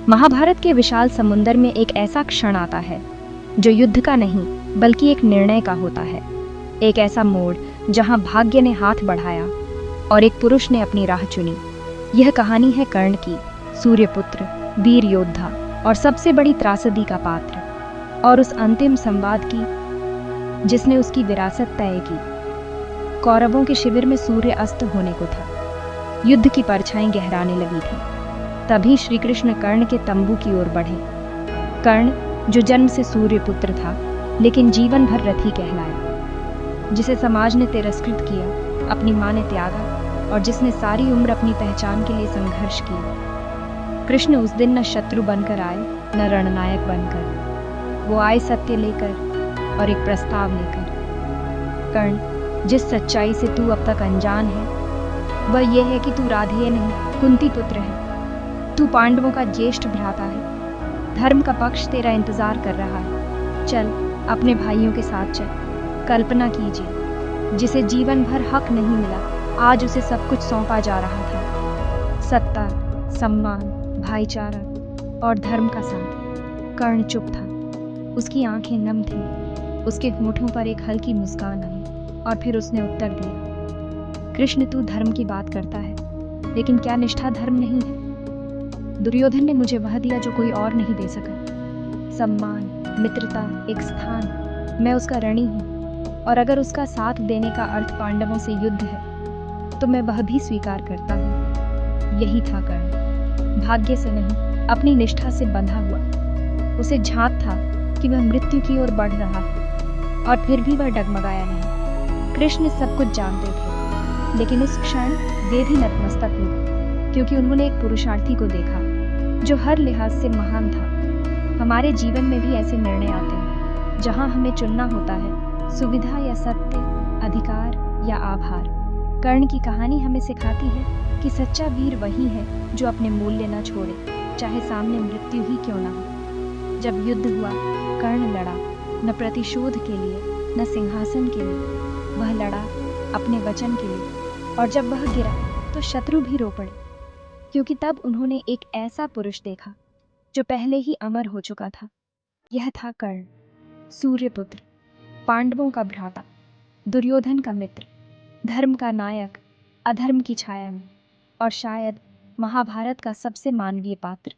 महाभारत के विशाल समुद्र में एक ऐसा क्षण आता है जो युद्ध का नहीं बल्कि एक निर्णय का होता है। एक ऐसा मोड़ जहां भाग्य ने हाथ बढ़ाया और एक पुरुष ने अपनी राह चुनी। यह कहानी है कर्ण की, सूर्यपुत्र, वीर योद्धा और सबसे बड़ी त्रासदी का पात्र, और उस अंतिम संवाद की जिसने उसकी विरासत तय की। कौरवों के शिविर में सूर्य अस्त होने को था। युद्ध की परछाएं गहराने लगी थी। तभी श्री कृष्ण कर्ण के तंबू की ओर बढ़े। कर्ण जो जन्म से सूर्यपुत्र था लेकिन जीवन भर रथी कहलाया, जिसे समाज ने तिरस्कृत किया, अपनी मां ने त्यागा और जिसने सारी उम्र अपनी पहचान के लिए संघर्ष किया। कृष्ण उस दिन न शत्रु बनकर आए न रणनायक बनकर। वो आए सत्य लेकर और एक प्रस्ताव लेकर। कर्ण, जिस सच्चाई से तू अब तक अनजान है वह यह है कि तू राधेय नहीं, कुंती पुत्र है। तू पांडवों का ज्येष्ठ भ्राता है। धर्म का पक्ष तेरा इंतजार कर रहा है। चल, अपने भाइयों के साथ चल। कल्पना कीजिए, जिसे जीवन भर हक नहीं मिला, आज उसे सब कुछ सौंपा जा रहा था। सत्ता, सम्मान, भाईचारा और धर्म का साथ। कर्ण चुप था। उसकी आंखें नम थीं। उसके होठों पर एक हल्की मुस्कान आई और फिर उसने उत्तर दिया, कृष्ण, तू धर्म की बात करता है, लेकिन क्या निष्ठा धर्म नहीं है? दुर्योधन ने मुझे वह दिया जो कोई और नहीं दे सका। सम्मान, मित्रता, एक स्थान। मैं उसका ऋणी हूँ, और अगर उसका साथ देने का अर्थ पांडवों से युद्ध है तो मैं वह भी स्वीकार करता हूँ। यही था कर्ण, भाग्य से नहीं, अपनी निष्ठा से बंधा हुआ। उसे झांक था कि वह मृत्यु की ओर बढ़ रहा है, और फिर भी वह डगमगाया नहीं। कृष्ण सब कुछ जानते थे, लेकिन उस क्षण वे भी नतमस्तक हुए, क्योंकि उन्होंने एक पुरुषार्थी को देखा जो हर लिहाज से महान था। हमारे जीवन में भी ऐसे निर्णय आते हैं जहां हमें चुनना होता है, सुविधा या सत्य, अधिकार या आभार। कर्ण की कहानी हमें सिखाती है कि सच्चा वीर वही है जो अपने मूल्य न छोड़े, चाहे सामने मृत्यु ही क्यों ना हो। जब युद्ध हुआ, कर्ण लड़ा, न प्रतिशोध के लिए न सिंहासन के लिए, वह लड़ा अपने वचन के लिए। और जब वह गिरा तो शत्रु भी रो पड़े, क्योंकि तब उन्होंने एक ऐसा पुरुष देखा जो पहले ही अमर हो चुका था। यह था कर्ण, सूर्यपुत्र, पांडवों का भ्राता, दुर्योधन का मित्र, धर्म का नायक, अधर्म की छाया में, और शायद महाभारत का सबसे मानवीय पात्र।